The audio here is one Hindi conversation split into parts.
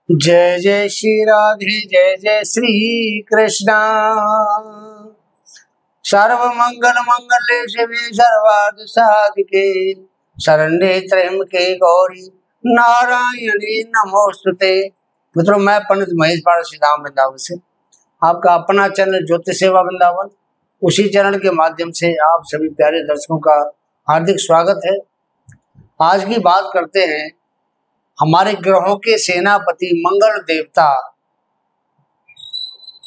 जय जय श्री राधे जय जय श्री कृष्णा। सर्व मंगल मंगले शिवे सर्वार्थ साधिके शरण्ये त्र्यंबके गौरी नारायणी नमोस्तुते। मित्रों, मैं पंडित महेश पारसी धाम वृंदावन से आपका अपना चैनल ज्योतिष सेवा वृंदावन, उसी चैनल के माध्यम से आप सभी प्यारे दर्शकों का हार्दिक स्वागत है। आज की बात करते हैं हमारे ग्रहों के सेनापति मंगल देवता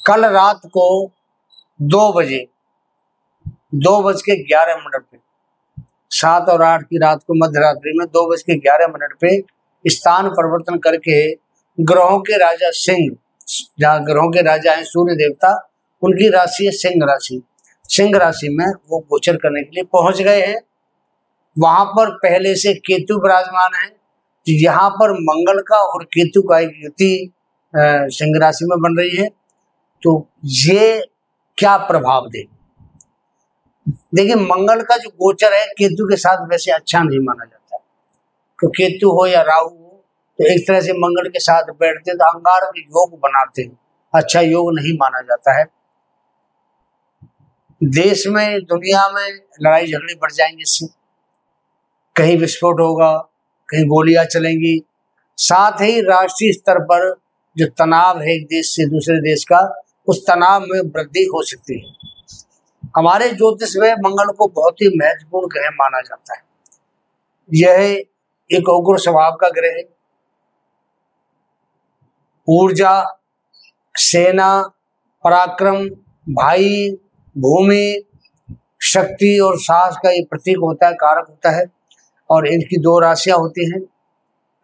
कल रात को 2:11 पे 7 और 8 की रात को मध्यरात्रि में 2:11 पे स्थान परिवर्तन करके ग्रहों के राजा सिंह, जहाँ ग्रहों के राजा हैं सूर्य देवता, उनकी राशि है सिंह राशि। सिंह राशि में वो गोचर करने के लिए पहुंच गए हैं। वहां पर पहले से केतु विराजमान है। यहाँ पर मंगल का और केतु का एक युति सिंह राशि में बन रही है, तो ये क्या प्रभाव दे। देखिए, मंगल का जो गोचर है केतु के साथ वैसे अच्छा नहीं माना जाता है। तो केतु हो या राहु हो, तो एक तरह से मंगल के साथ बैठते तो अंगारक योग बनाते हैं, अच्छा योग नहीं माना जाता है। देश में, दुनिया में लड़ाई झगड़े बढ़ जाएंगे इससे, कहीं विस्फोट होगा, कहीं गोलियां चलेंगी। साथ ही राष्ट्रीय स्तर पर जो तनाव है एक देश से दूसरे देश का, उस तनाव में वृद्धि हो सकती है। हमारे ज्योतिष में मंगल को बहुत ही महत्वपूर्ण ग्रह माना जाता है। यह एक उग्र स्वभाव का ग्रह है। ऊर्जा, सेना, पराक्रम, भाई, भूमि, शक्ति और साहस का ये प्रतीक होता है, कारक होता है। और इनकी 2 राशियां होती हैं।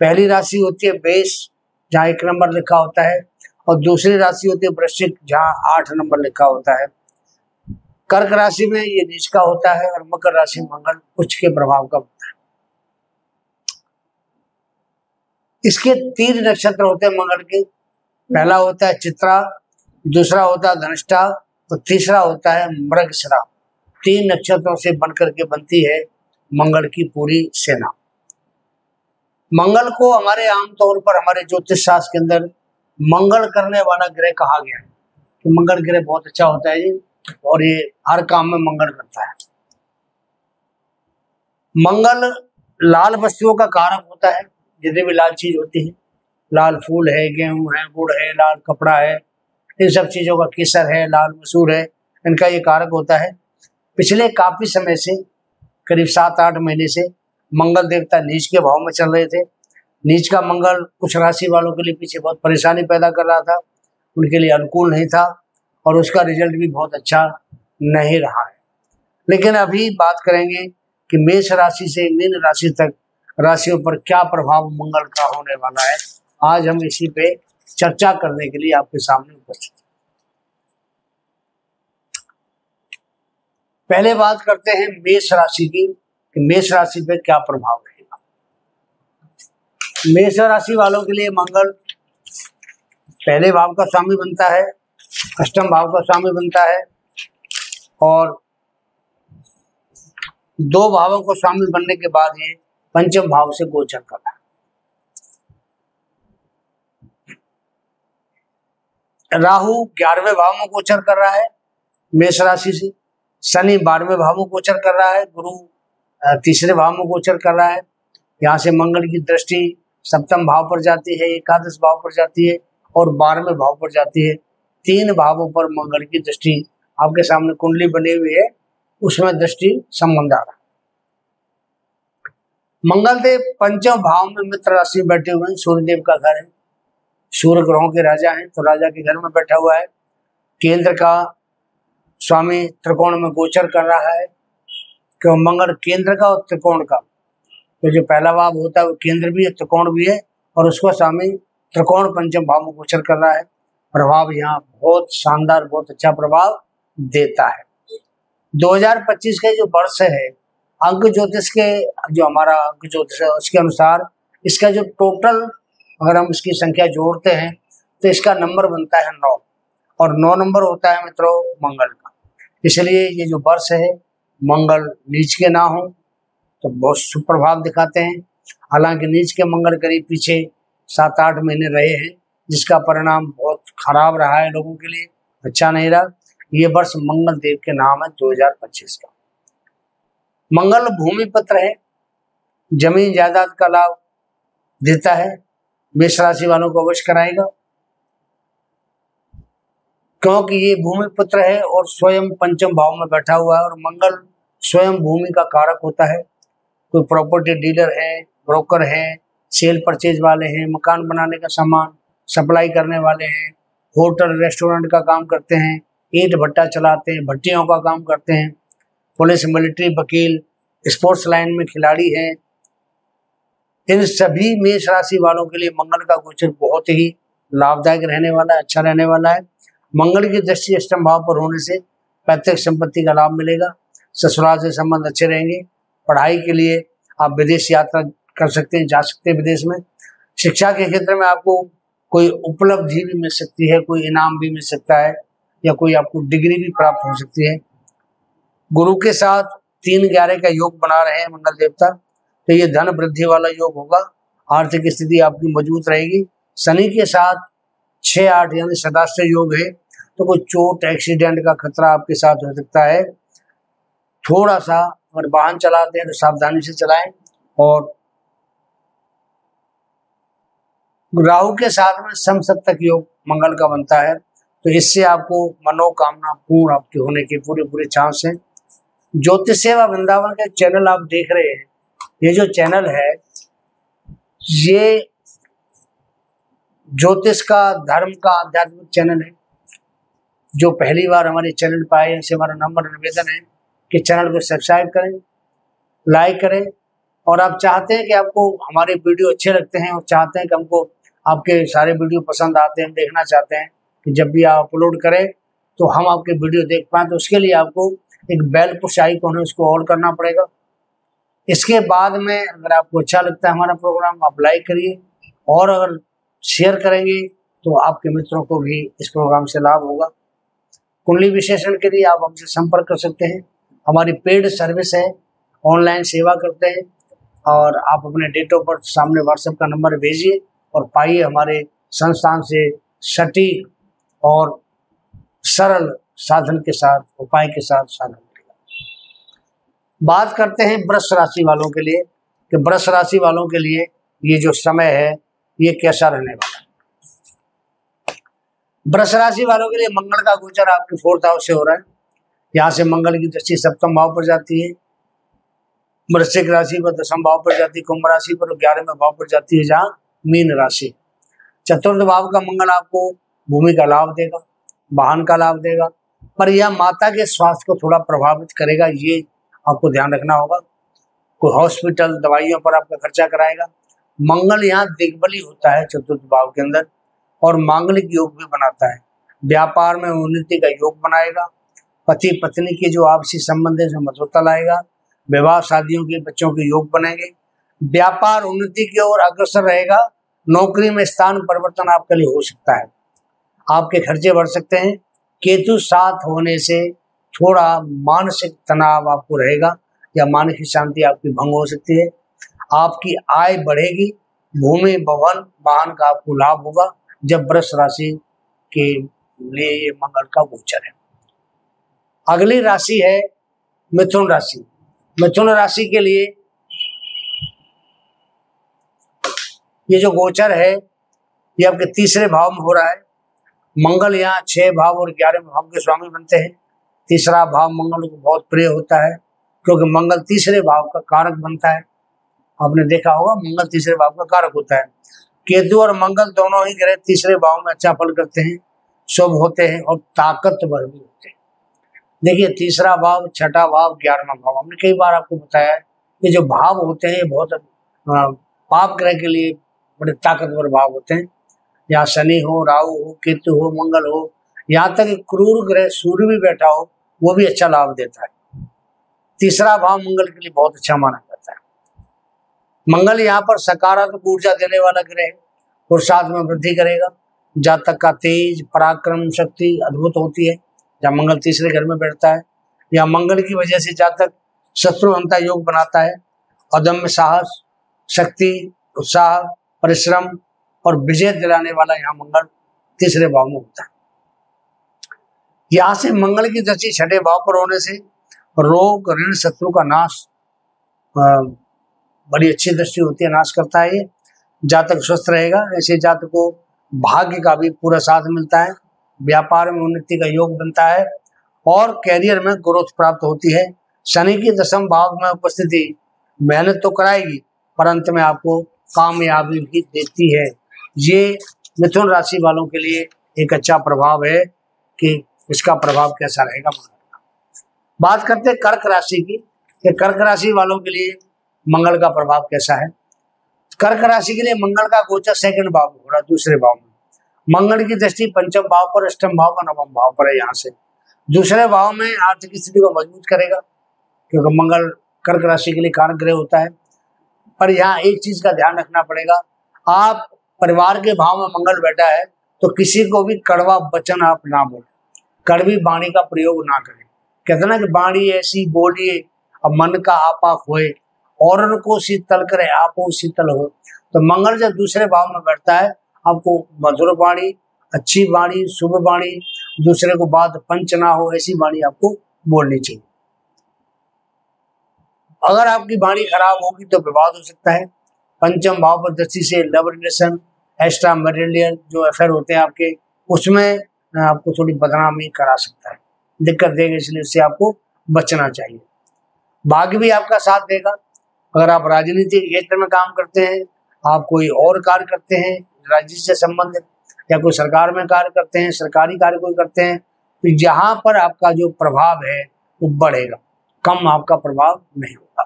पहली राशि होती है मेष, जहाँ 1 नंबर लिखा होता है, और दूसरी राशि होती है वृश्चिक, जहाँ 8 नंबर लिखा होता है। कर्क राशि में ये नीच का होता है, और मकर राशि में मंगल उच्च के प्रभाव का होता है। इसके 3 नक्षत्र होते हैं मंगल के। पहला होता है चित्रा, दूसरा होता है धनिष्ठा, और तीसरा होता है मृगशिरा। 3 नक्षत्रों से बनकर के बनती है मंगल की पूरी सेना। मंगल को हमारे आमतौर पर हमारे ज्योतिष शास्त्र के अंदर मंगल करने वाला ग्रह कहा गया है कि मंगल ग्रह बहुत अच्छा होता है जी, और ये हर काम में मंगल करता है। मंगल लाल वस्तुओं का कारक होता है। जितनी भी लाल चीज होती है, लाल फूल है, गेहूं है, गुड़ है, लाल कपड़ा है, इन सब चीजों का, केसर है, लाल मसूर है, इनका ये कारक होता है। पिछले काफी समय से, करीब 7-8 महीने से मंगल देवता नीच के भाव में चल रहे थे। नीच का मंगल कुछ राशि वालों के लिए पीछे बहुत परेशानी पैदा कर रहा था, उनके लिए अनुकूल नहीं था, और उसका रिजल्ट भी बहुत अच्छा नहीं रहा है। लेकिन अभी बात करेंगे कि मेष राशि से मीन राशि तक राशियों पर क्या प्रभाव मंगल का होने वाला है। आज हम इसी पे चर्चा करने के लिए आपके सामने उपस्थित हैं। पहले बात करते हैं मेष राशि की, कि मेष राशि पे क्या प्रभाव रहेगा। मेष राशि वालों के लिए मंगल पहले भाव का स्वामी बनता है, अष्टम भाव का स्वामी बनता है, और 2 भावों को स्वामी बनने के बाद ये पंचम भाव से गोचर कर रहा है। राहु 11वें भाव में गोचर कर रहा है मेष राशि से। शनि 12वें भाव में गोचर कर रहा है। गुरु 3रे भाव में गोचर कर रहा है। यहाँ से मंगल की दृष्टि सप्तम भाव पर जाती है, एकादश भाव पर जाती है, और 12वें भाव पर जाती है। 3 भावों पर मंगल की दृष्टि, आपके सामने कुंडली बनी हुई है, उसमें दृष्टि संबंध आ रहा है। मंगल देव पंचम भाव में मित्र राशि में बैठे हुए हैं। सूर्यदेव का घर है, सूर्य ग्रहों के राजा हैं, तो राजा के घर में बैठा हुआ है। केंद्र का स्वामी त्रिकोण में गोचर कर रहा है, क्यों मंगल केंद्र का और त्रिकोण का, तो जो पहला भाव होता है वो केंद्र भी है, त्रिकोण भी है, और उसका स्वामी त्रिकोण पंचम भाव में गोचर कर रहा है। प्रभाव यहाँ बहुत शानदार, बहुत अच्छा प्रभाव देता है। 2025 का जो वर्ष है, अंक ज्योतिष के, जो हमारा अंक ज्योतिष है उसके अनुसार इसका जो टोटल, अगर हम इसकी संख्या जोड़ते हैं तो इसका नंबर बनता है 9, और 9 नंबर होता है मित्रों मंगल का। इसलिए ये जो वर्ष है, मंगल नीच के ना हो तो बहुत सुप्रभाव दिखाते हैं। हालांकि नीच के मंगल करीब पीछे 7-8 महीने रहे हैं, जिसका परिणाम बहुत खराब रहा है लोगों के लिए, अच्छा नहीं रहा। ये वर्ष मंगल देव के नाम है 2025 का। मंगल भूमि पत्र है, जमीन जायदाद का लाभ देता है, मेष राशि वालों को अवश्य कराएगा, क्योंकि ये भूमि पुत्र है और स्वयं पंचम भाव में बैठा हुआ है और मंगल स्वयं भूमि का कारक होता है। कोई प्रॉपर्टी डीलर है, ब्रोकर है, सेल परचेज वाले हैं, मकान बनाने का सामान सप्लाई करने वाले हैं, होटल रेस्टोरेंट का काम करते हैं, ईंट भट्टा चलाते हैं, भट्टियों का काम करते हैं, पुलिस, मिलिट्री, वकील, स्पोर्ट्स लाइन में खिलाड़ी हैं, इन सभी मेष राशि वालों के लिए मंगल का गोचर बहुत ही लाभदायक रहने वाला है, अच्छा रहने वाला है। मंगल की दृष्टि अष्टम भाव पर होने से पैतृक संपत्ति का लाभ मिलेगा, ससुराल से संबंध अच्छे रहेंगे, पढ़ाई के लिए आप विदेश यात्रा कर सकते हैं, जा सकते हैं विदेश में। शिक्षा के क्षेत्र में आपको कोई उपलब्धि भी मिल सकती है, कोई इनाम भी मिल सकता है या कोई आपको डिग्री भी प्राप्त हो सकती है। गुरु के साथ 3-11 का योग बना रहे हैं मंगल देवता, तो ये धन वृद्धि वाला योग होगा, आर्थिक स्थिति आपकी मजबूत रहेगी। शनि के साथ 6-8 यानी सदाश्रय योग है, तो कोई चोट एक्सीडेंट का खतरा आपके साथ हो सकता है। थोड़ा सा अगर वाहन चलाते हैं तो सावधानी से चलाएं। और राहु के साथ में समसप्तक योग मंगल का बनता है, तो इससे आपको मनोकामना पूर्ण आपके होने के पूरे चांस हैं। ज्योतिष सेवा वृंदावन के चैनल आप देख रहे हैं, ये जो चैनल है ये ज्योतिष का, धर्म का, आध्यात्मिक चैनल है। जो पहली बार हमारे चैनल पर आए हैं, हमारा नंबर निवेदन है कि चैनल को सब्सक्राइब करें, लाइक करें, और आप चाहते हैं कि आपको हमारे वीडियो अच्छे लगते हैं और चाहते हैं कि हमको आपके सारे वीडियो पसंद आते हैं, देखना चाहते हैं कि जब भी आप अपलोड करें तो हम आपके वीडियो देख पाएँ, तो उसके लिए आपको एक बेल पुश आइकॉन है, उसको ऑन करना पड़ेगा। इसके बाद में अगर आपको अच्छा लगता है हमारा प्रोग्राम, आप लाइक करिए, और अगर शेयर करेंगे तो आपके मित्रों को भी इस प्रोग्राम से लाभ होगा। कुंडली विश्लेषण के लिए आप हमसे संपर्क कर सकते हैं, हमारी पेड सर्विस है, ऑनलाइन सेवा करते हैं, और आप अपने डेट ऑफ बर्थ सामने व्हाट्सएप का नंबर भेजिए और पाइए हमारे संस्थान से सटीक और सरल साधन के साथ, उपाय के साथ साधन मिलेगा। बात करते हैं वृष राशि वालों के लिए कि वृष राशि वालों के लिए ये जो समय है ये कैसा रहने वाला है। वृष राशि वालों के लिए मंगल का गोचर आपके 4th हाउस से हो रहा है। यहाँ से मंगल की दृष्टि सप्तम भाव पर जाती है, वृश्चिक राशि पर 10वें भाव पर जाती है, कुंभ राशि पर 11वें भाव पर जाती है, जहाँ मीन राशि। 4th भाव का मंगल आपको भूमि का लाभ देगा, वाहन का लाभ देगा, पर यह माता के स्वास्थ्य को थोड़ा प्रभावित करेगा, ये आपको ध्यान रखना होगा। कोई हॉस्पिटल, दवाइयों पर आपका खर्चा कराएगा। मंगल यहाँ दिग्बली होता है 4th भाव के अंदर, और मांगलिक योग भी बनाता है। व्यापार में उन्नति का योग बनाएगा, पति पत्नी के जो आपसी संबंध है मधुरता लाएगा, विवाह शादियों के बच्चों के योग बनेंगे, व्यापार उन्नति की ओर अग्रसर रहेगा, नौकरी में स्थान परिवर्तन आपके लिए हो सकता है, आपके खर्चे बढ़ सकते हैं। केतु साथ होने से थोड़ा मानसिक तनाव आपको रहेगा या मानसिक शांति आपकी भंग हो सकती है। आपकी आय बढ़ेगी, भूमि, भवन, वाहन का आपको लाभ होगा जब वृष राशि के लिए ये मंगल का गोचर है। अगली राशि है मिथुन राशि। मिथुन राशि के लिए ये जो गोचर है ये आपके 3रे भाव में हो रहा है। मंगल यहाँ 6 भाव और 11वें भाव के स्वामी बनते हैं। 3रा भाव मंगल को बहुत प्रिय होता है, क्योंकि मंगल 3रे भाव का कारक बनता है। आपने देखा होगा मंगल 3रे भाव का कारक होता है। केतु और मंगल दोनों ही ग्रह 3रे भाव में अच्छा फल करते हैं, शुभ होते हैं और ताकतवर भी होते हैं। देखिए 3रा भाव, 6ठा भाव, 11वां भाव, हमने कई बार आपको बताया है कि जो भाव होते हैं बहुत पाप ग्रह के लिए बड़े ताकतवर भाव होते हैं। यहाँ शनि हो, राहु हो, केतु हो, मंगल हो, यहाँ तक क्रूर ग्रह सूर्य भी बैठा हो, वो भी अच्छा लाभ देता है। 3रा भाव मंगल के लिए बहुत अच्छा माना जाता है। मंगल यहाँ पर सकारात्मक ऊर्जा देने वाला ग्रह है, पुरुषार्थ में वृद्धि करेगा, जातक का तेज, पराक्रम शक्ति अद्भुत होती है जहाँ मंगल 3रे घर में बैठता है। यहाँ मंगल की वजह से जातक शत्रुहंता योग बनाता है, अदम्य साहस, शक्ति, उत्साह, परिश्रम और विजय दिलाने वाला यहाँ मंगल तीसरे भाव में होता है। यहाँ से मंगल की दृष्टि छठे भाव पर होने से रोग ऋण शत्रु का नाश, बड़ी अच्छी दृष्टि होती है, नाश करता है। ये जातक स्वस्थ रहेगा। ऐसे जातक को भाग्य का भी पूरा साथ मिलता है, व्यापार में उन्नति का योग बनता है और कैरियर में ग्रोथ प्राप्त होती है। शनि की दशम भाव में उपस्थिति मेहनत तो कराएगी पर अंत में आपको कामयाबी भी देती है। ये मिथुन राशि वालों के लिए एक अच्छा प्रभाव है कि इसका प्रभाव कैसा रहेगा। बात करते हैं कर्क राशि की कि कर्क राशि वालों के लिए मंगल का प्रभाव कैसा है। कर्क राशि के लिए मंगल का गोचर सेकंड भाव में हो रहा है, दूसरे भाव में। मंगल की दृष्टि पंचम भाव पर, अष्टम भाव का नवम भाव पर है। यहाँ से दूसरे भाव में आर्थिक स्थिति को मजबूत करेगा क्योंकि मंगल कर्क राशि के लिए कारक ग्रह होता है। पर यहाँ एक चीज का ध्यान रखना पड़ेगा, आप परिवार के भाव में मंगल बैठा है तो किसी को भी कड़वा वचन आप ना बोले, कड़वी वाणी का प्रयोग ना करें। कहते ना कि वाणी ऐसी बोलिए अब मन का आपा खोए, और को शीतल करे आपो शीतल हो। तो मंगल जब दूसरे भाव में बैठता है, आपको मधुर वाणी, अच्छी वाणी, शुभ वाणी, दूसरे को बात पंच ना हो ऐसी वाणी आपको बोलनी चाहिए। अगर आपकी वाणी खराब होगी तो विवाद हो सकता है। पंचम भाव पर दृष्टि से लव रिलेशन, एक्स्ट्रा मटेरियल जो अफेयर होते हैं आपके, उसमें आपको थोड़ी बदनामी करा सकता है, दिक्कत देगा, इसलिए उससे आपको बचना चाहिए। भाग्य भी आपका साथ देगा। अगर आप राजनीतिक क्षेत्र में काम करते हैं, आप कोई और कार्य करते हैं राज्य से संबंधित, या कोई सरकार में कार्य करते हैं, सरकारी कार्य कोई करते हैं, तो यहाँ पर आपका जो प्रभाव है वो बढ़ेगा, कम आपका प्रभाव नहीं होगा।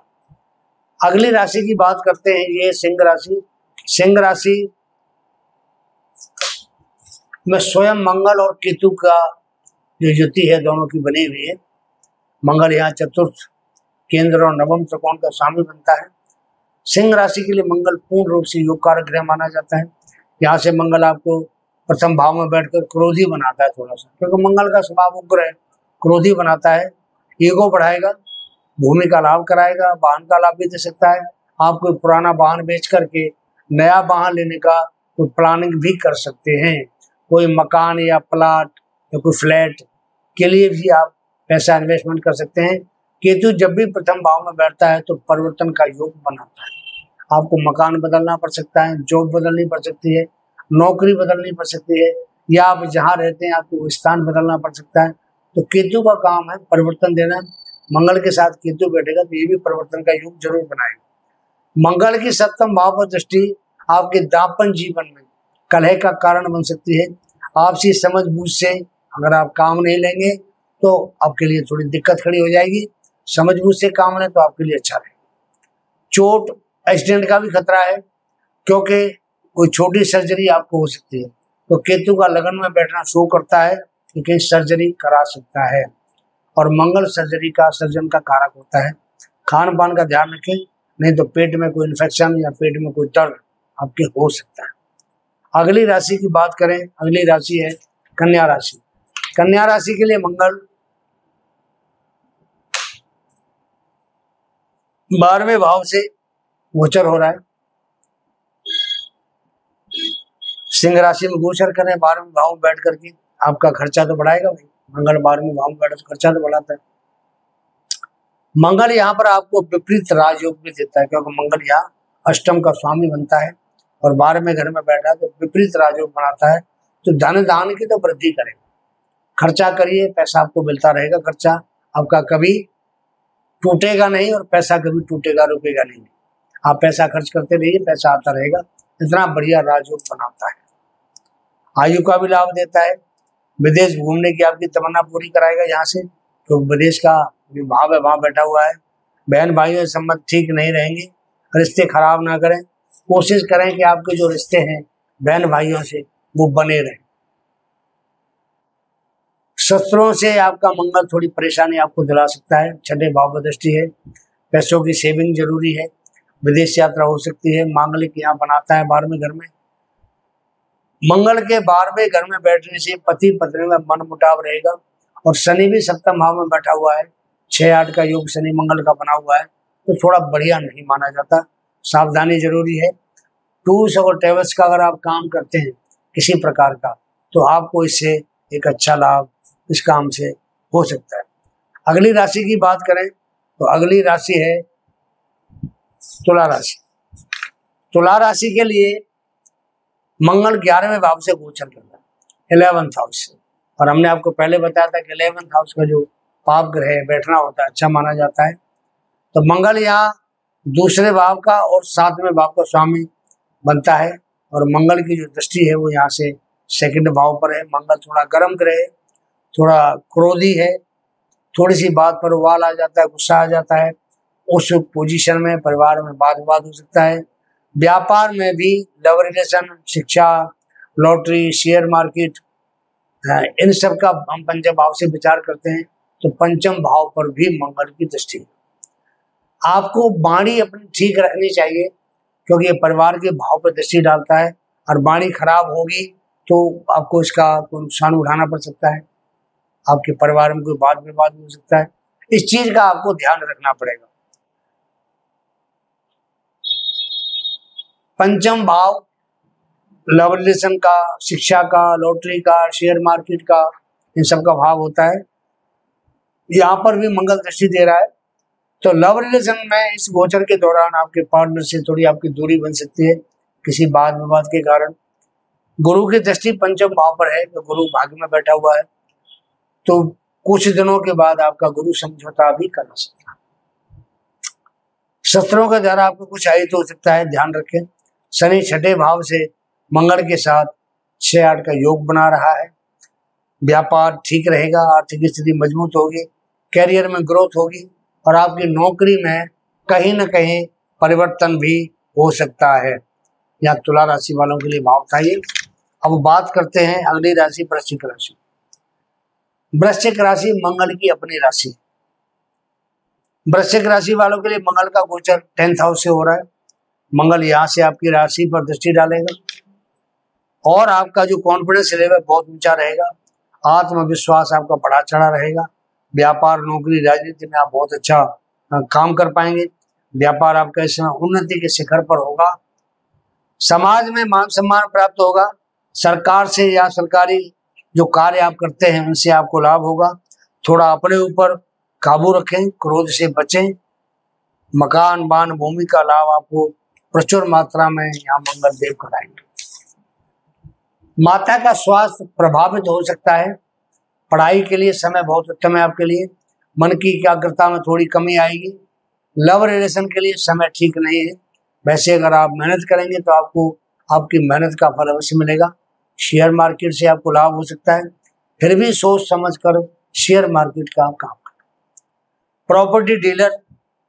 अगली राशि की बात करते हैं, ये सिंह राशि। सिंह राशि में स्वयं मंगल और केतु का जो युति है दोनों की बनी हुई है। मंगल यहाँ चतुर्थ केंद्र और नवम त्रिकोण का स्वामी बनता है। सिंह राशि के लिए मंगल पूर्ण रूप से योग कारक ग्रह माना जाता है। यहाँ से मंगल आपको प्रथम भाव में बैठकर क्रोधी बनाता है थोड़ा सा, क्योंकि मंगल का स्वभाव उग्र है, क्रोधी बनाता है, ईगो बढ़ाएगा, भूमि का लाभ कराएगा, वाहन का लाभ भी दे सकता है। आप कोई पुराना वाहन बेच करके नया वाहन लेने का कोई प्लानिंग भी कर सकते हैं। कोई मकान या प्लाट या कोई फ्लैट के लिए भी आप पैसा इन्वेस्टमेंट कर सकते हैं। केतु जब भी प्रथम भाव में बैठता है तो परिवर्तन का योग बनाता है। आपको मकान बदलना पड़ सकता है, जॉब बदलनी पड़ सकती है, नौकरी बदलनी पड़ सकती है, या आप जहाँ रहते हैं आपको स्थान बदलना पड़ सकता है। तो केतु का काम है परिवर्तन देना। मंगल के साथ केतु बैठेगा तो ये भी परिवर्तन का योग जरूर बनाएगा। मंगल की सप्तम भाव पर दृष्टि आपके दाम्पत्य जीवन में कलह का कारण बन सकती है। आपसी समझबूझ से अगर आप काम नहीं लेंगे तो आपके लिए थोड़ी दिक्कत खड़ी हो जाएगी। समझबूझ से काम लें तो आपके लिए अच्छा रहेगा। चोट एक्सीडेंट का भी खतरा है, क्योंकि कोई छोटी सर्जरी आपको हो सकती है। तो केतु का लगन में बैठना शो करता है कि कहीं सर्जरी करा सकता है, और मंगल सर्जरी का सर्जन का कारक होता है। खान पान का ध्यान रखें, नहीं तो पेट में कोई इन्फेक्शन या पेट में कोई दर्द आपके हो सकता है। अगली राशि की बात करें, अगली राशि है कन्या राशि। कन्या राशि के लिए मंगल 12वें भाव से गोचर हो रहा है। सिंह राशि में गोचर करें 12वें भाव में बैठ करके, आपका खर्चा तो बढ़ाएगा भाई। मंगल 12वें भाव में बैठे तो खर्चा तो बढ़ाता है। मंगल यहाँ पर आपको विपरीत राजयोग भी देता है, क्योंकि मंगल यहाँ अष्टम का स्वामी बनता है और 12वें घर में बैठा है तो विपरीत राजयोग बनाता है। तो धन दान की तो वृद्धि करें, खर्चा करिए, पैसा आपको मिलता रहेगा। खर्चा आपका कभी टूटेगा नहीं और पैसा कभी टूटेगा रुकेगा नहीं। आप पैसा खर्च करते रहिए, पैसा आता रहेगा। इतना बढ़िया राजयोग बनाता है। आयु का भी लाभ देता है। विदेश घूमने की आपकी तमन्ना पूरी कराएगा यहाँ से, तो विदेश का भाव है वहां बैठा हुआ है। बहन भाइयों से संबंध ठीक नहीं रहेंगे, रिश्ते खराब ना करें। कोशिश करें कि आपके जो रिश्ते हैं बहन भाइयों से वो बने रहें। शस्त्रों से आपका मंगल थोड़ी परेशानी आपको दिला सकता है। छठे भाव पर दृष्टि है, पैसों की सेविंग जरूरी है। विदेश यात्रा हो सकती है। मांगलिक यहाँ बनाता है 12वें घर में। मंगल के 12वें घर में बैठने से पति पत्नी में मन मुटाव रहेगा। और शनि भी सप्तम भाव में बैठा हुआ है, 6-8 का योग शनि मंगल का बना हुआ है, तो थोड़ा बढ़िया नहीं माना जाता। सावधानी जरूरी है। टूल्स और ट्रेवल्स का अगर आप काम करते हैं किसी प्रकार का, तो आपको इससे एक अच्छा लाभ इस काम से हो सकता है। अगली राशि की बात करें तो अगली राशि है तुला राशि। तुला राशि के लिए मंगल 11वें भाव से गोचर कर रहा है, 11th हाउस से। और हमने आपको पहले बताया था कि 11th हाउस का जो पाप ग्रह बैठना होता है अच्छा माना जाता है। तो मंगल यहाँ दूसरे भाव का और 7वें भाव का स्वामी बनता है, और मंगल की जो दृष्टि है वो यहाँ से सेकंड भाव पर है। मंगल थोड़ा गर्म ग्रह है, थोड़ा क्रोधी है, थोड़ी सी बात पर उबाल आ जाता है, गुस्सा आ जाता है। उस पोजीशन में परिवार में वाद विवाद हो सकता है। व्यापार में भी लव रिलेशन, शिक्षा, लॉटरी, शेयर मार्केट, इन सब का हम पंचम भाव से विचार करते हैं तो पंचम भाव पर भी मंगल की दृष्टि है। आपको वाणी अपनी ठीक रखनी चाहिए, क्योंकि ये परिवार के भाव पर दृष्टि डालता है, और वाणी खराब होगी तो आपको इसका कोई नुकसान उठाना पड़ सकता है, आपके परिवार में कोई वाद विवाद हो सकता है। इस चीज का आपको ध्यान रखना पड़ेगा। पंचम भाव लव रिलेशन का, शिक्षा का, लॉटरी का, शेयर मार्केट का, इन सब का भाव होता है। यहाँ पर भी मंगल दृष्टि दे रहा है, तो लव रिलेशन में इस गोचर के दौरान आपके पार्टनर से थोड़ी आपकी दूरी बन सकती है किसी वाद विवाद के कारण। गुरु की दृष्टि पंचम भाव पर है, तो गुरु भाग्य में बैठा हुआ है, तो कुछ दिनों के बाद आपका गुरु समझौता भी कर सकता है। शस्त्रों के द्वारा आपको कुछ अहित हो सकता है, ध्यान रखें। शनि 6ठे भाव से मंगल के साथ 6-8 का योग बना रहा है। व्यापार ठीक रहेगा, आर्थिक स्थिति मजबूत होगी, कैरियर में ग्रोथ होगी, और आपकी नौकरी में कहीं न कहीं परिवर्तन भी हो सकता है। यहाँ तुला राशि वालों के लिए भाव था ये। अब बात करते हैं अगली राशि वृश्चिक राशि। वृश्चिक राशि मंगल की अपनी राशि। वृश्चिक राशि वालों के लिए मंगल का गोचर 10th हाउस से हो रहा है। मंगल यहाँ से आपकी राशि पर दृष्टि डालेगा, और आपका जो कॉन्फिडेंस लेवल बहुत ऊंचा रहेगा, आत्मविश्वास आपका बढ़ा चढ़ा रहेगा। व्यापार, नौकरी, राजनीति में आप बहुत अच्छा काम कर पाएंगे। व्यापार आपका इस समय उन्नति के शिखर पर होगा। समाज में मान सम्मान प्राप्त होगा। सरकार से या सरकारी जो कार्य आप करते हैं उनसे आपको लाभ होगा। थोड़ा अपने ऊपर काबू रखें, क्रोध से बचें। मकान, वाहन, भूमि का लाभ आपको प्रचुर मात्रा में यहाँ मंगल देव कराएंगे। माता का स्वास्थ्य प्रभावित हो सकता है। पढ़ाई के लिए समय बहुत उत्तम है आपके लिए। मन की एकाग्रता में थोड़ी कमी आएगी। लव रिलेशन के लिए समय ठीक नहीं है। वैसे अगर आप मेहनत करेंगे तो आपको आपकी मेहनत का फल अवश्य मिलेगा। शेयर मार्केट से आपको लाभ हो सकता है, फिर भी सोच समझ कर शेयर मार्केट का काम करें। प्रॉपर्टी डीलर,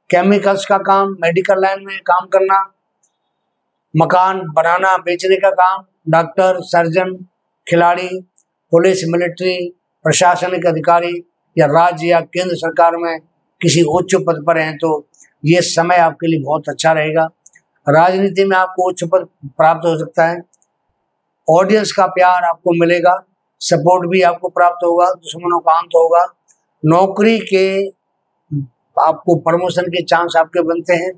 केमिकल्स का काम, मेडिकल लाइन में काम करना, मकान बनाना बेचने का काम, डॉक्टर, सर्जन, खिलाड़ी, पुलिस, मिलिट्री, प्रशासनिक अधिकारी, या राज्य या केंद्र सरकार में किसी उच्च पद पर हैं तो ये समय आपके लिए बहुत अच्छा रहेगा। राजनीति में आपको उच्च पद प्राप्त हो सकता है। ऑडियंस का प्यार आपको मिलेगा, सपोर्ट भी आपको प्राप्त होगा, दुश्मनों का अंत होगा। नौकरी के आपको प्रमोशन के चांस आपके बनते हैं,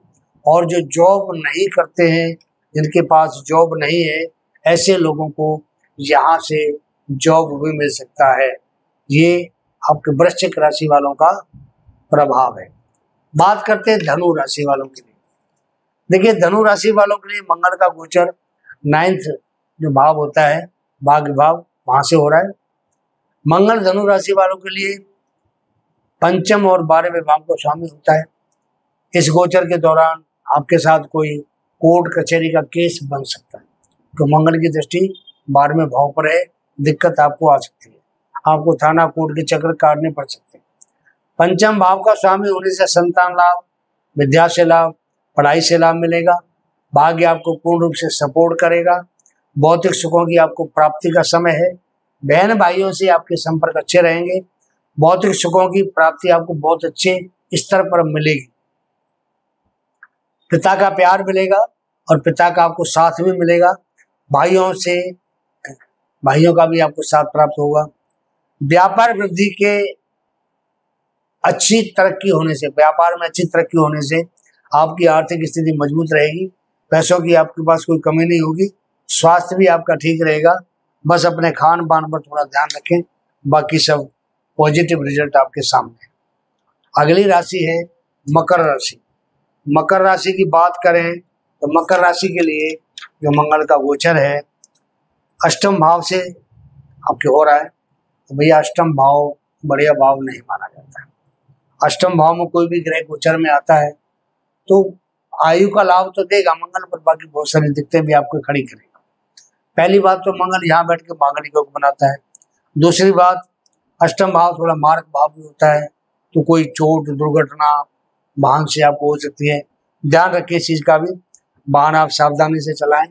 और जो जॉब नहीं करते हैं, जिनके पास जॉब नहीं है, ऐसे लोगों को यहाँ से जॉब भी मिल सकता है। ये आपके वृश्चिक राशि वालों का प्रभाव है। बात करते हैं धनु राशि वालों के लिए। देखिए, धनु राशि वालों के लिए मंगल का गोचर 9th जो भाव होता है, भाग्य भाव, वहां से हो रहा है। मंगल धनु राशि वालों के लिए पंचम और 12वें भाव का स्वामी होता है। इस गोचर के दौरान आपके साथ कोई कोर्ट कचहरी का केस बन सकता है, तो मंगल की दृष्टि 12वें भाव पर है। दिक्कत आपको आ सकती है, आपको थाना कोर्ट के चक्कर काटने पड़ सकते हैं। पंचम भाव का स्वामी होने से संतान लाभ, विद्या से लाभ, पढ़ाई से लाभ मिलेगा। भाग्य आपको पूर्ण रूप से सपोर्ट करेगा। भौतिक सुखों की आपको प्राप्ति का समय है। बहन भाइयों से आपके संपर्क अच्छे रहेंगे। भौतिक सुखों की प्राप्ति आपको बहुत अच्छे स्तर पर मिलेगी। पिता का प्यार मिलेगा और पिता का आपको साथ भी मिलेगा। भाइयों का भी आपको साथ प्राप्त होगा। व्यापार वृद्धि के अच्छी तरक्की होने से, व्यापार में अच्छी तरक्की होने से आपकी आर्थिक स्थिति मजबूत रहेगी। पैसों की आपके पास कोई कमी नहीं होगी, स्वास्थ्य भी आपका ठीक रहेगा। बस अपने खान पान पर थोड़ा ध्यान रखें, बाकी सब पॉजिटिव रिजल्ट आपके सामने। अगली राशि है मकर राशि। मकर राशि की बात करें तो मकर राशि के लिए जो मंगल का गोचर है अष्टम भाव से आपके हो रहा है, तो भैया अष्टम भाव बढ़िया भाव नहीं माना जाता है। अष्टम भाव में कोई भी ग्रह गोचर में आता है तो आयु का लाभ तो देगा मंगल, पर बाकी बहुत सारी दिक्कतें भी आपको खड़ी करेगा। पहली बात तो मंगल यहाँ बैठ के मांगलिक योग बनाता है। दूसरी बात, अष्टम भाव थोड़ा मार्ग भाव भी होता है, तो कोई चोट दुर्घटना वाहन से आपको हो सकती है। ध्यान रखिए इस चीज का भी, वाहन आप सावधानी से चलाएं।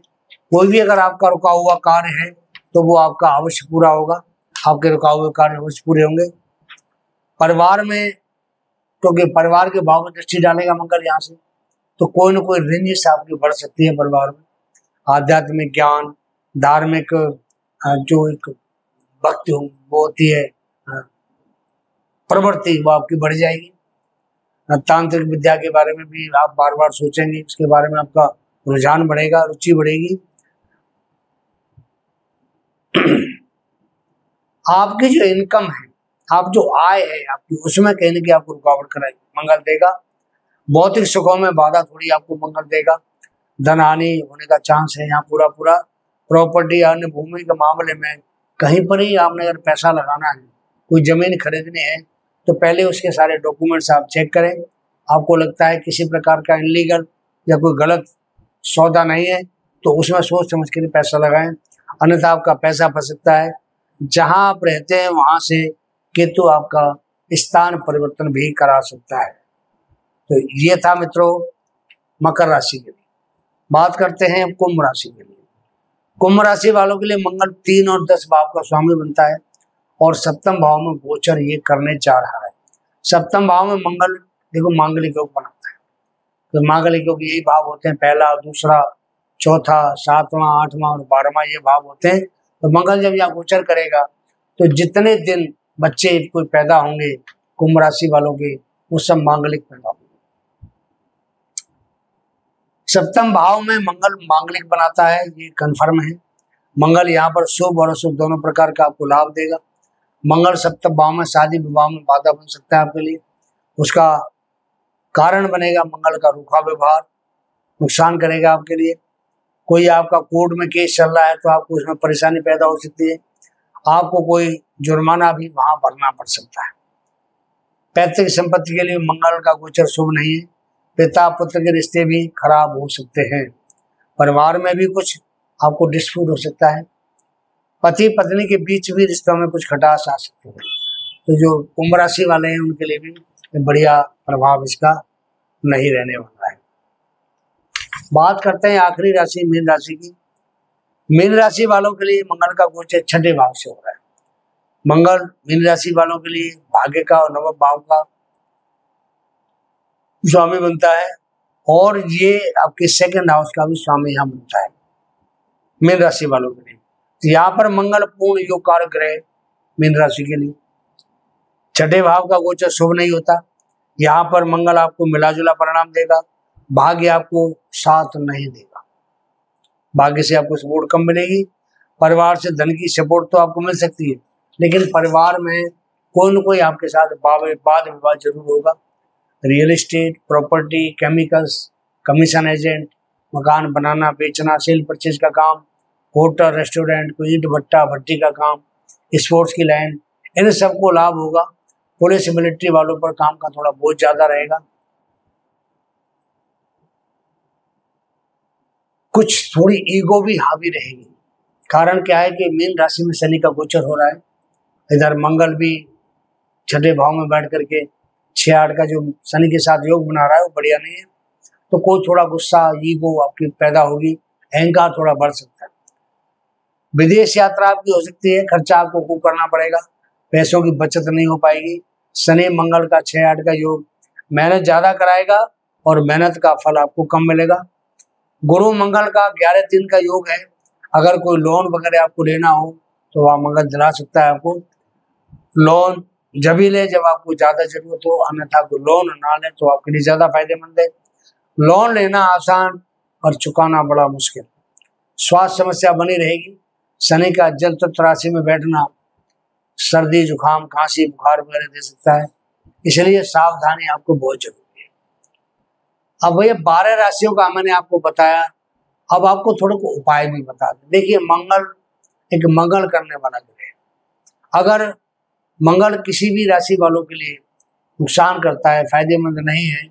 कोई भी अगर आपका रुका हुआ कार्य है तो वो आपका अवश्य पूरा होगा, आपके रुका हुए कार्य अवश्य पूरे होंगे। परिवार में, क्योंकि परिवार के भाव में दृष्टि डालेगा मंगल यहाँ से, तो कोई ना कोई रंजिश आपकी बढ़ सकती है परिवार में। आध्यात्मिक ज्ञान, धार्मिक जो एक भक्ति वो होती है प्रवृत्ति, वो आपकी बढ़ जाएगी। तांत्रिक विद्या के बारे में भी आप बार बार सोचेंगे, इसके बारे में आपका रुझान बढ़ेगा, रुचि बढ़ेगी। आपकी जो इनकम है, आप जो आय है आपकी, उसमें कहीं ना कहीं आपको रुकावट कराएगी मंगल देगा। भौतिक सुखों में बाधा थोड़ी आपको मंगल देगा। धन हानि होने का चांस है यहाँ पूरा पूरा। प्रॉपर्टी अन्य भूमि के मामले में कहीं पर ही आपने अगर पैसा लगाना है, कोई जमीन खरीदनी है, तो पहले उसके सारे डॉक्यूमेंट्स आप चेक करें। आपको लगता है किसी प्रकार का इनलीगल या कोई गलत सौदा नहीं है तो उसमें सोच समझ के पैसा लगाएं, अन्यथा आपका पैसा फंस सकता है। जहां आप रहते हैं वहां से केतु आपका स्थान परिवर्तन भी करा सकता है। तो ये था मित्रों मकर राशि के लिए। बात करते हैं कुंभ राशि के लिए। कुंभ राशि वालों के लिए मंगल 3 और 10 भाव का स्वामी बनता है और सप्तम भाव में गोचर ये करने जा रहा है। सप्तम भाव में मंगल देखो मांगलिक योग बनाता है, तो मांगलिक योग यही भाव होते हैं, पहला, दूसरा, चौथा, 7वां, 8वां और 12वां ये भाव होते हैं। तो मंगल जब यहाँ गोचर करेगा तो जितने दिन बच्चे कोई पैदा होंगे कुंभ राशि वालों के, वो सब मांगलिक पैदा होंगे। सप्तम भाव में मंगल मांगलिक बनाता है, ये कंफर्म है। मंगल यहाँ पर शुभ और अशुभ दोनों प्रकार का आपको लाभ देगा। मंगल सप्तम भाव में शादी विवाह में बाधा बन सकता है आपके लिए, उसका कारण बनेगा मंगल का रूखा व्यवहार, नुकसान करेगा आपके लिए। कोई आपका कोर्ट में केस चल रहा है तो आपको उसमें परेशानी पैदा हो सकती है, आपको कोई जुर्माना भी वहां भरना पड़ सकता है। पैतृक संपत्ति के लिए मंगल का गोचर शुभ नहीं है, पिता पुत्र के रिश्ते भी खराब हो सकते हैं। परिवार में भी कुछ आपको डिस्प्यूट हो सकता है, पति पत्नी के बीच भी रिश्तों में कुछ खटास आ सकती है। तो जो कुंभ राशि वाले हैं उनके लिए भी बढ़िया प्रभाव इसका नहीं रहने वाला है। बात करते हैं आखिरी राशि मीन राशि की। मीन राशि वालों के लिए मंगल का गोचर 6ठे भाव से हो रहा है। मंगल मीन राशि वालों के लिए भाग्य का और नवम भाव का स्वामी बनता है और ये आपके सेकंड हाउस का भी स्वामी यहाँ बनता है मीन राशि वालों के लिए। तो यहाँ पर मंगल पूर्ण योग कारक ग्रह मीन राशि के लिए। 6ठे भाव का गोचर शुभ नहीं होता, यहाँ पर मंगल आपको मिला जुला परिणाम देगा, भाग्य आपको साथ नहीं देगा, भाग्य से आपको सपोर्ट कम मिलेगी। परिवार से धन की सपोर्ट तो आपको मिल सकती है, लेकिन परिवार में कोई न कोई आपके साथ वाद विवाद जरूर होगा। Real estate, property, chemicals, commission agent, मकान बनाना बेचना, सेल परचेज का काम, होटल रेस्टोरेंट, कोई ईंट भट्टा भट्टी का काम, स्पोर्ट्स की लाइन, इन सबको लाभ होगा। पुलिस मिलिट्री वालों पर काम का थोड़ा बोझ ज्यादा रहेगा। कुछ थोड़ी ईगो भी हावी रहेगी। कारण क्या है कि मीन राशि में शनि का गोचर हो रहा है, इधर मंगल भी 6ठे भाव में बैठ करके 6-8 का जो शनि के साथ योग बना रहा है वो बढ़िया नहीं है। तो कोई थोड़ा गुस्सा ईगो आपकी पैदा होगी, अहंकार थोड़ा बढ़ सकता है। विदेश यात्रा आपकी हो सकती है, खर्चा आपको खूब करना पड़ेगा, पैसों की बचत नहीं हो पाएगी। शनि मंगल का 6-8 का योग मेहनत ज्यादा कराएगा और मेहनत का फल आपको कम मिलेगा। गुरु मंगल का 11-3 का योग है, अगर कोई लोन वगैरह आपको लेना हो तो वह मंगल दिला सकता है आपको। लोन जब ही ले जब आपको ज्यादा जरूरत हो, अन्यथा को लोन ना ले तो आपके लिए ज्यादा फायदेमंद है। लोन लेना आसान और चुकाना बड़ा मुश्किल। स्वास्थ्य समस्या बनी रहेगी। शनि का जल तत्व राशि में बैठना सर्दी जुकाम खांसी बुखार वगैरह दे सकता है, इसलिए सावधानी आपको बहुत जरूरी है। अब भैया 12 राशियों का मैंने आपको बताया, अब आपको थोड़े को उपाय भी बता दें। देखिए मंगल एक मंगल करने वाला ग्रह है। अगर मंगल किसी भी राशि वालों के लिए नुकसान करता है, फायदेमंद नहीं है,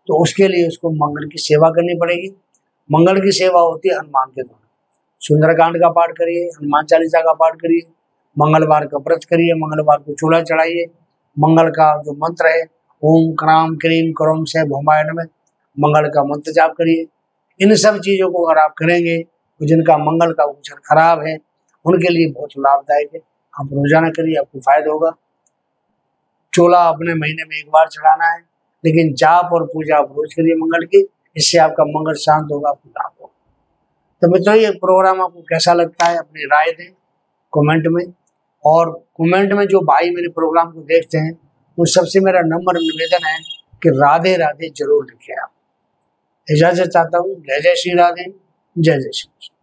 तो उसके लिए उसको मंगल की सेवा करनी पड़ेगी। मंगल की सेवा होती है हनुमान के द्वारा। सुंदरकांड का पाठ करिए, हनुमान चालीसा का पाठ करिए, मंगलवार का व्रत करिए, मंगलवार को चूल्हा चढ़ाइए, मंगल का जो मंत्र है ओम क्राम क्रीम करोम से भौमाय नमः, मंगल का मंत्र जाप करिए। इन सब चीज़ों को अगर आप करेंगे तो जिनका मंगल का गोचर खराब है उनके लिए बहुत लाभदायक है। आप रोजाना करिए, आपको फायदा होगा। चूल्हा अपने महीने में एक बार चढ़ाना है, लेकिन जाप और पूजा आप रोज करिए मंगल की, इससे आपका मंगल शांत होगा, आपको लाभ होगा। तो मित्रों ये प्रोग्राम आपको कैसा लगता है अपनी राय दें कमेंट में, और कमेंट में जो भाई मेरे प्रोग्राम को देखते हैं उन सबसे मेरा नम्र निवेदन है कि राधे राधे जरूर लिखें। आप इजाजत चाहता हूँ। जय जय श्री राधे, जय जय श्री कृष्ण।